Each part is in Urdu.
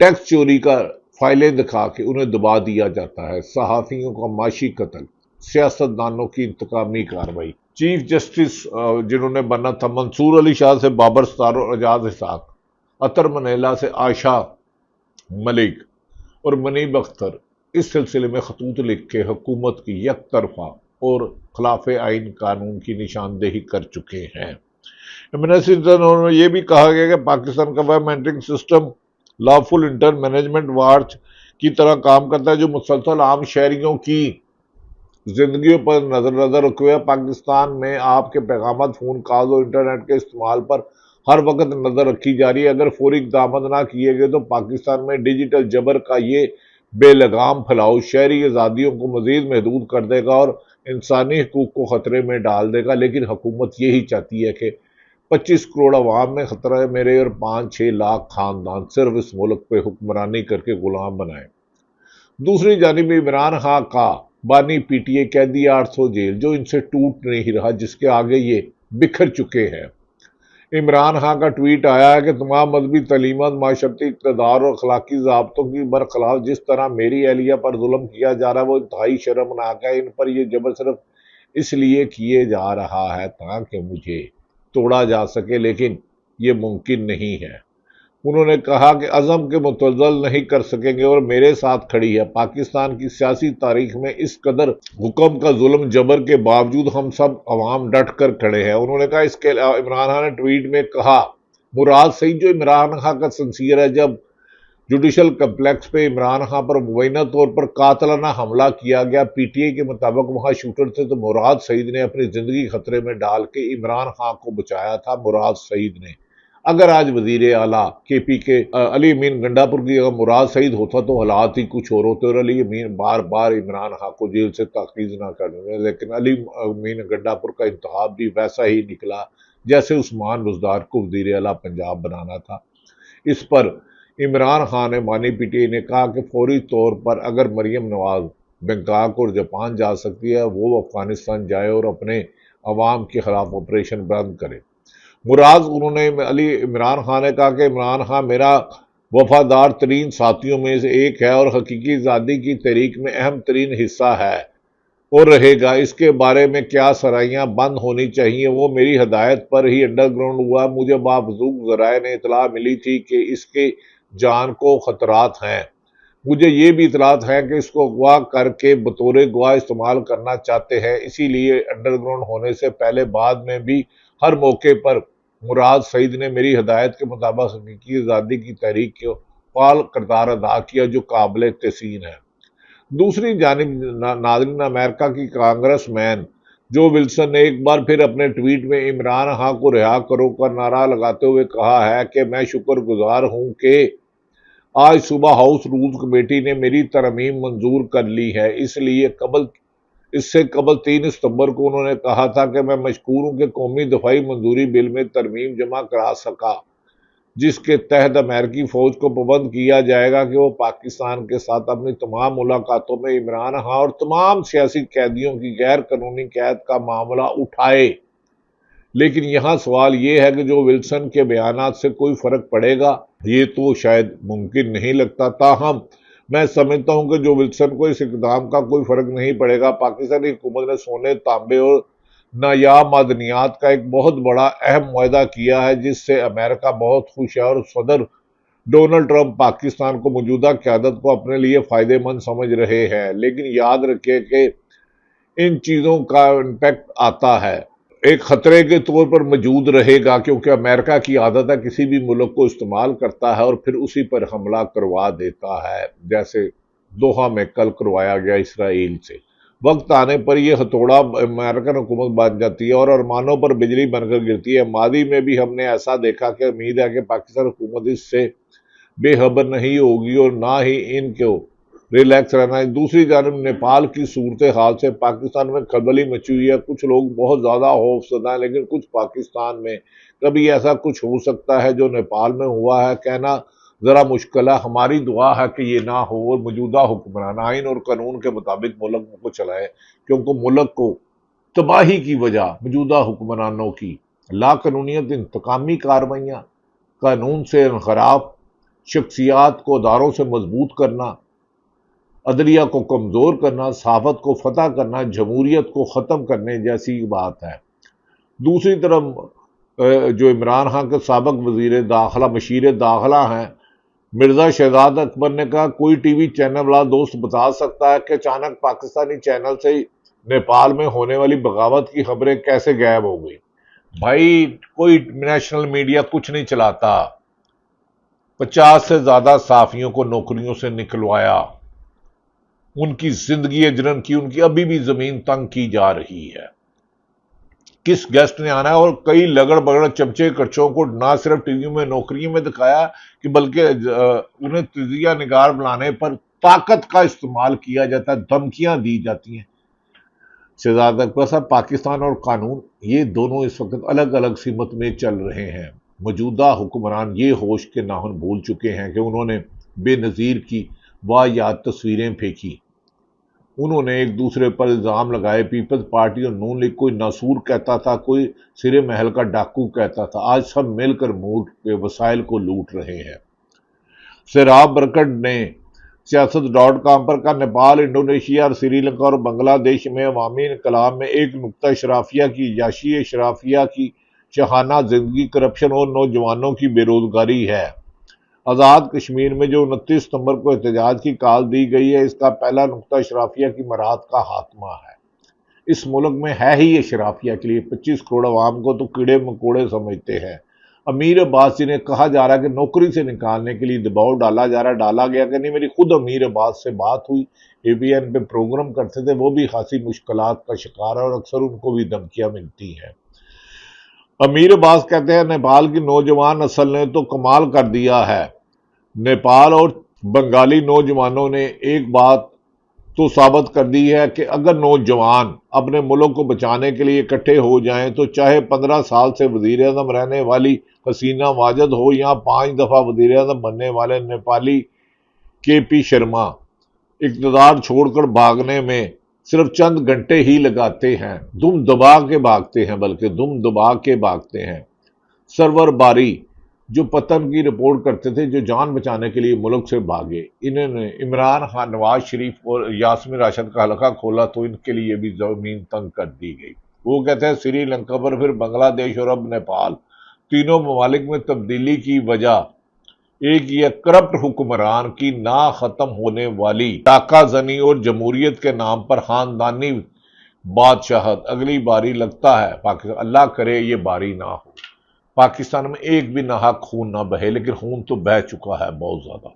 ٹیکس چوری کا فائلیں دکھا کے انہیں دبا دیا جاتا ہے، صحافیوں کا معاشی قتل، سیاستدانوں کی انتقامی کارروائی۔ چیف جسٹس جنہوں نے بننا تھا، منصور علی شاہ سے بابر ستار اور اعجاز اسحاق، عطر منیلا سے عائشہ ملک اور منیب اختر، اس سلسلے میں خطوط لکھ کے حکومت کی یک طرفہ اور خلاف آئین قانون کی نشاندہی کر چکے ہیں۔ ایمنسٹی انٹرنیشنل میں یہ بھی کہا گیا کہ پاکستان کا web monitoring system lawful inter management وارچ کی طرح کام کرتا ہے، جو مسلسل عام شہریوں کی زندگیوں پر نظر رکھے ہوئے۔ پاکستان میں آپ کے پیغامات، فون کالز اور انٹرنیٹ کے استعمال پر ہر وقت نظر رکھی جا رہی ہے۔ اگر فوری اقدامات نہ کیے گئے تو پاکستان میں ڈیجیٹل جبر کا یہ بے لگام پھیلاؤ شہری آزادیوں کو مزید محدود کر دے گا اور انسانی حقوق کو خطرے میں ڈال دے گا۔ لیکن حکومت یہی چاہتی ہے کہ 25 کروڑ عوام میں خطرہ ہے میرے اور 5-6 لاکھ خاندان صرف اس ملک پہ حکمرانی کر کے غلام بنائے۔ دوسری جانب عمران خان کا بانی پی ٹی اے قیدی 800 جیل، جو ان سے ٹوٹ نہیں رہا، جس کے آگے یہ بکھر چکے ہیں۔ عمران خان کا ٹویٹ آیا ہے کہ تمام مذہبی تعلیمات، معاشرتی اقتدار اور اخلاقی ضابطوں کی برخلاف جس طرح میری اہلیہ پر ظلم کیا جا رہا ہے وہ انتہائی شرمناک ہے۔ ان پر یہ جبر صرف اس لیے کیے جا رہا ہے تاکہ مجھے توڑا جا سکے، لیکن یہ ممکن نہیں ہے۔ انہوں نے کہا کہ عزم کے متزلزل نہیں کر سکیں گے اور میرے ساتھ کھڑی ہے۔ پاکستان کی سیاسی تاریخ میں اس قدر حکم کا ظلم جبر کے باوجود ہم سب عوام ڈٹ کر کھڑے ہیں۔ انہوں نے کہا اس کے علاوہ عمران خان نے ٹویٹ میں کہا مراد سعید جو عمران خان کا سنسیر ہے، جب جوڈیشل کمپلیکس پہ عمران خان پر مبینہ طور پر قاتلانہ حملہ کیا گیا، پی ٹی اے کے مطابق وہاں شوٹر تھے، تو مراد سعید نے اپنی زندگی خطرے میں ڈال کے عمران خان کو بچایا تھا۔ مراد سعید نے، اگر آج وزیر اعلیٰ کے پی کے علی امین گنڈا پور کی اگر مراد سعید ہوتا تو حالات ہی کچھ اور ہوتے اور علی امین بار بار عمران خان کو جیل سے تاخیر نہ کرنے، لیکن علی امین گنڈا پور کا انتخاب بھی ویسا ہی نکلا جیسے عثمان بزدار کو وزیر اعلیٰ پنجاب بنانا تھا۔ اس پر عمران خان نے بانی پی ٹی اے نے کہا کہ فوری طور پر اگر مریم نواز بینکاک اور جاپان جا سکتی ہے، وہ افغانستان جائے اور اپنے عوام کے خلاف آپریشن بند کرے۔ انہوں نے عمران خان نے کہا کہ عمران خان میرا وفادار ترین ساتھیوں میں سے ایک ہے اور حقیقی آزادی کی تحریک میں اہم ترین حصہ ہے اور رہے گا۔ اس کے بارے میں کیا سرائیاں بند ہونی چاہیے وہ میری ہدایت پر ہی انڈر گراؤنڈ ہوا۔ مجھے بافضوق ذرائع نے اطلاع ملی تھی کہ اس کے جان کو خطرات ہیں۔ مجھے یہ بھی اطلاعات ہیں کہ اس کو اغوا کر کے بطور گواہ استعمال کرنا چاہتے ہیں، اسی لیے انڈر گراؤنڈ ہونے سے پہلے بعد میں بھی ہر موقع پر مراد سعید نے میری ہدایت کے مطابق حقیقی آزادی کی تحریک کو فعال کردار ادا کیا، جو قابل تحسین ہے۔ دوسری جانب ناظرین، امریکہ کی کانگریس مین جو ولسن نے ایک بار پھر اپنے ٹویٹ میں عمران خان کو رہا کرو کا نعرہ لگاتے ہوئے کہا ہے کہ میں شکر گزار ہوں کہ آج صبح ہاؤس رولز کمیٹی نے میری ترمیم منظور کر لی ہے۔ اس سے قبل 3 ستمبر کو انہوں نے کہا تھا کہ میں مشکور ہوں کہ قومی دفاعی منظوری بل میں ترمیم جمع کرا سکا، جس کے تحت امریکی فوج کو پابند کیا جائے گا کہ وہ پاکستان کے ساتھ اپنی تمام ملاقاتوں میں عمران خان اور تمام سیاسی قیدیوں کی غیر قانونی قید کا معاملہ اٹھائے۔ لیکن یہاں سوال یہ ہے کہ جو ولسن کے بیانات سے کوئی فرق پڑے گا، یہ تو شاید ممکن نہیں لگتا۔ تاہم میں سمجھتا ہوں کہ جو ولسن کو اس اقدام کا کوئی فرق نہیں پڑے گا۔ پاکستانی حکومت نے سونے، تانبے اور نایاب معدنیات کا ایک بہت بڑا اہم معاہدہ کیا ہے، جس سے امریکہ بہت خوش ہے اور صدر ڈونلڈ ٹرمپ پاکستان کو موجودہ قیادت کو اپنے لیے فائدہ مند سمجھ رہے ہیں۔ لیکن یاد رکھیں کہ ان چیزوں کا امپیکٹ آتا ہے، ایک خطرے کے طور پر موجود رہے گا، کیونکہ امریکہ کی عادت ہے کسی بھی ملک کو استعمال کرتا ہے اور پھر اسی پر حملہ کروا دیتا ہے، جیسے دوحہ میں کل کروایا گیا اسرائیل سے۔ وقت آنے پر یہ ہتھوڑا امریکن حکومت بن جاتی ہے اور ارمانوں پر بجلی بن کر گرتی ہے۔ ماضی میں بھی ہم نے ایسا دیکھا کہ امید ہے کہ پاکستان حکومت اس سے بے خبر نہیں ہوگی اور نہ ہی ان کو ریلیکس رہنا ہے۔ دوسری جانب نیپال کی صورتحال سے پاکستان میں کھلبلی مچی ہوئی ہے۔ کچھ لوگ بہت زیادہ خوف زدہ ہیں، لیکن کچھ پاکستان میں کبھی ایسا کچھ ہو سکتا ہے جو نیپال میں ہوا ہے، کہنا ذرا مشکل ہے۔ ہماری دعا ہے کہ یہ نہ ہو اور موجودہ حکمران آئین اور قانون کے مطابق ملک کو چلائے، کیونکہ ملک کو تباہی کی وجہ موجودہ حکمرانوں کی لا قانونیت، انتقامی کارروائیاں، قانون سے انحراف شخصیات کو اداروں سے مضبوط کرنا، عدلیہ کو کمزور کرنا، صحافت کو فتح کرنا، جمہوریت کو ختم کرنے جیسی بات ہے۔ دوسری طرف جو عمران خان کے سابق وزیر داخلہ مشیر داخلہ ہیں مرزا شہزاد اکبر نے کہا کوئی ٹی وی چینل والا دوست بتا سکتا ہے کہ اچانک پاکستانی چینل سے نیپال میں ہونے والی بغاوت کی خبریں کیسے غائب ہو گئی؟ بھائی کوئی نیشنل میڈیا کچھ نہیں چلاتا، 50 سے زیادہ صحافیوں کو نوکریوں سے نکلوایا، ان کی زندگی اجرن کی، ان کی ابھی بھی زمین تنگ کی جا رہی ہے۔ کس گیسٹ نے آنا ہے؟ اور کئی لگڑ بگڑ چمچے کچوں کو نہ صرف ٹی وی میں نوکریوں میں دکھایا کہ بلکہ انہیں تجزیہ نگار بنانے پر طاقت کا استعمال کیا جاتا ہے، دھمکیاں دی جاتی ہیں۔ شہزاد اکبر صاحب، پاکستان اور قانون یہ دونوں اس وقت الگ الگ سمت میں چل رہے ہیں۔ موجودہ حکمران یہ ہوش کے ناخن بھول چکے ہیں کہ انہوں نے بے نظیر کی واہیات تصویریں پھینکی، انہوں نے ایک دوسرے پر الزام لگائے، پیپلز پارٹی اور نون لیگ کوئی ناسور کہتا تھا، کوئی سرے محل کا ڈاکو کہتا تھا، آج سب مل کر ملک کے وسائل کو لوٹ رہے ہیں۔ سیراب برکت نے سیاست.com پر کہا نیپال، انڈونیشیا اور سری لنکا اور بنگلہ دیش میں عوامی انقلاب میں ایک نقطہ اشرافیہ کی عیاشی، اشرافیہ کی شاہانہ زندگی، کرپشن اور نوجوانوں کی بے روزگاری ہے۔ آزاد کشمیر میں جو 29 ستمبر کو احتجاج کی کال دی گئی ہے، اس کا پہلا نقطہ اشرافیہ کی مراد کا خاتمہ ہے۔ اس ملک میں ہے ہی اشرافیہ کے لیے 25 کروڑ عوام کو تو کیڑے مکوڑے سمجھتے ہیں۔ امیر عباس جی نے کہا جا رہا ہے کہ نوکری سے نکالنے کے لیے دباؤ ڈالا جا رہا ہے، ڈالا گیا کہ نہیں؟ میری خود امیر عباس سے بات ہوئی، اے بی این پہ پروگرام کرتے تھے، وہ بھی خاصی مشکلات کا شکار ہے اور اکثر ان کو بھی دھمکیاں ملتی ہیں۔ امیر عباس کہتے ہیں نیپال کی نوجوان نسل نے تو کمال کر دیا ہے، نیپال اور بنگالی نوجوانوں نے ایک بات تو ثابت کر دی ہے کہ اگر نوجوان اپنے ملک کو بچانے کے لیے اکٹھے ہو جائیں تو چاہے 15 سال سے وزیر اعظم رہنے والی حسینہ واجد ہو یا 5 دفعہ وزیر اعظم بننے والے نیپالی کے پی شرما، اقتدار چھوڑ کر بھاگنے میں صرف چند گھنٹے ہی لگاتے ہیں، دم دبا کے بھاگتے ہیں، بلکہ دم دبا کے بھاگتے ہیں۔ سرور باری جو پتن کی رپورٹ کرتے تھے، جو جان بچانے کے لیے ملک سے بھاگے، انہوں نے عمران خان، نواز شریف اور یاسمین راشد کا حلقہ کھولا تو ان کے لیے بھی زمین تنگ کر دی گئی۔ وہ کہتے ہیں سری لنکا پر، پھر بنگلہ دیش اور اب نیپال، تینوں ممالک میں تبدیلی کی وجہ ایک یہ کرپٹ حکمران کی نہ ختم ہونے والی ڈاکہ زنی اور جمہوریت کے نام پر خاندانی بادشاہت۔ اگلی باری لگتا ہے پاکستان، اللہ کرے یہ باری نہ ہو، پاکستان میں ایک بھی ناحق خون نہ بہے، لیکن خون تو بہہ چکا ہے بہت زیادہ،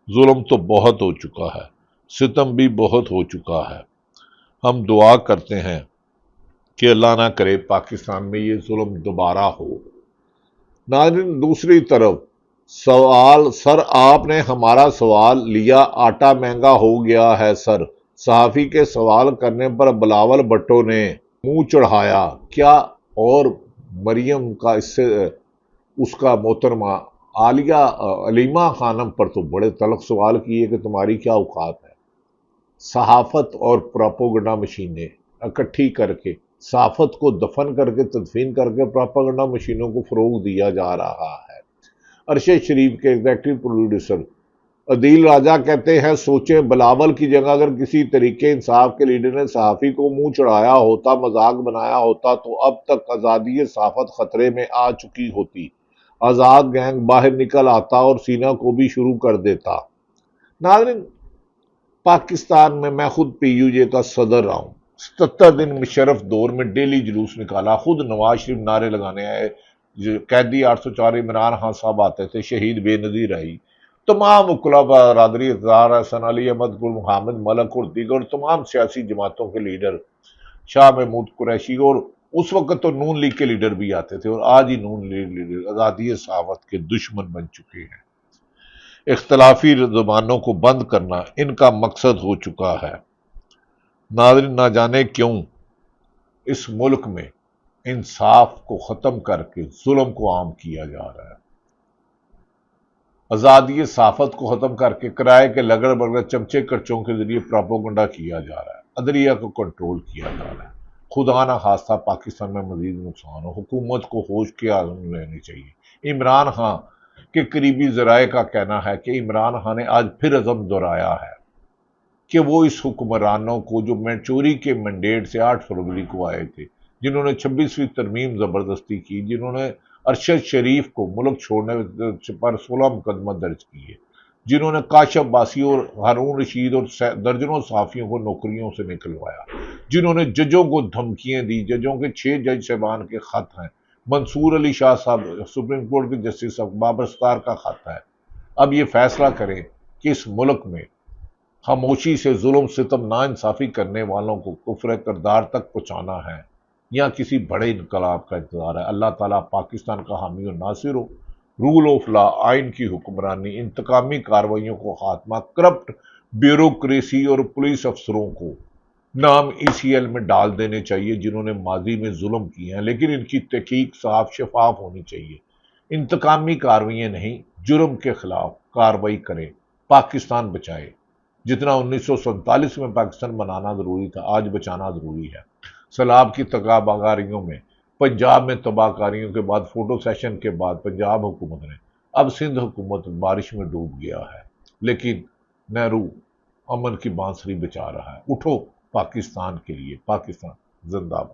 ظلم تو بہت ہو چکا ہے، ستم بھی بہت ہو چکا ہے۔ ہم دعا کرتے ہیں کہ اللہ نہ کرے پاکستان میں یہ ظلم دوبارہ ہو۔ ناظرین، دوسری طرف سوال، سر آپ نے ہمارا سوال لیا، آٹا مہنگا ہو گیا ہے سر، صحافی کے سوال کرنے پر بلاول بھٹو نے منہ چڑھایا کیا؟ اور مریم کا اس کا محترمہ علیمہ خانم پر تو بڑے تلخ سوال کیے کہ تمہاری کیا اوقات ہے؟ صحافت اور پروپیگنڈا مشینیں اکٹھی کر کے، صحافت کو دفن کر کے، تدفین کر کے پروپیگنڈا مشینوں کو فروغ دیا جا رہا ہے۔ ارشد شریف کے ایگزیکٹو پروڈیوسر عدیل راجہ کہتے ہیں سوچیں، بلاول کی جگہ اگر کسی طریقے انصاف کے لیڈر نے صحافی کو منہ چڑھایا ہوتا، مذاق بنایا ہوتا تو اب تک آزادی صحافت خطرے میں آ چکی ہوتی، آزاد گینگ باہر نکل آتا اور سینہ کو بھی شروع کر دیتا۔ ناظرین، پاکستان میں میں خود پی یو جے کا صدر رہا ہوں، 77 دن مشرف دور میں ڈیلی جلوس نکالا، خود نواز شریف نعرے لگانے آئے، قیدی 804 عمران خان صاحب آتے تھے، شہید بے نظیر رہی، تمام وکلاء برادری، اطہار حسن علی احمد گل، محمد ملک اور دیگر تمام سیاسی جماعتوں کے لیڈر، شاہ محمود قریشی، اور اس وقت تو نون لیگ کے لیڈر بھی آتے تھے، اور آج ہی نون لیگ لیڈر آزادی صحافت کے دشمن بن چکے ہیں۔ اختلافی زبانوں کو بند کرنا ان کا مقصد ہو چکا ہے۔ ناظرین، نہ جانے کیوں اس ملک میں انصاف کو ختم کر کے ظلم کو عام کیا جا رہا ہے، آزادی صحافت کو ختم کر کے کرائے کے لگڑ بگڑ چمچے کرچوں کے ذریعے پروپیگنڈا کیا جا رہا ہے، عدلیہ کو کنٹرول کیا جا رہا ہے۔ خدا نہ خواستہ پاکستان میں مزید نقصان ہو، حکومت کو ہوش کے عزم لینے چاہیے۔ عمران خان کہ قریبی ذرائع کا کہنا ہے کہ عمران خان نے آج پھر عزم دہرایا ہے کہ وہ اس حکمرانوں کو جو چوری کے مینڈیٹ سے 8 فروری کو آئے تھے، جنہوں نے 26ویں ترمیم زبردستی کی، جنہوں نے ارشد شریف کو ملک چھوڑنے پر 16 مقدمہ درج کیے، جنہوں نے کاشف باسی اور ہارون رشید اور درجنوں صحافیوں کو نوکریوں سے نکلوایا، جنہوں نے ججوں کو دھمکیاں دی، ججوں کے 6 جج صاحبان کے خط ہیں، منصور علی شاہ صاحب سپریم کورٹ کے جسٹس بابر ستار کا خط ہے۔ اب یہ فیصلہ کریں کہ اس ملک میں خاموشی سے ظلم ستم ناانصافی کرنے والوں کو کفر کردار تک پہنچانا ہے یا کسی بڑے انقلاب کا انتظار ہے۔ اللہ تعالیٰ پاکستان کا حامی و ناصر ہو، رول آف لا، آئین کی حکمرانی، انتقامی کارروائیوں کو خاتمہ، کرپٹ بیوروکریسی اور پولیس افسروں کو نام ECL میں ڈال دینے چاہیے جنہوں نے ماضی میں ظلم کیے ہیں، لیکن ان کی تحقیق صاف شفاف ہونی چاہیے۔ انتقامی کارروائیاں نہیں، جرم کے خلاف کارروائی کریں، پاکستان بچائے۔ جتنا 1947 میں پاکستان بنانا ضروری تھا، آج بچانا ضروری ہے۔ سیلاب کی تباہ کاریوں میں، پنجاب میں تباہ کاریوں کے بعد، فوٹو سیشن کے بعد پنجاب حکومت نے، اب سندھ حکومت بارش میں ڈوب گیا ہے، لیکن نہرو امن کی بانسری بچا رہا ہے۔ اٹھو پاکستان کے لیے، پاکستان زندہ باد۔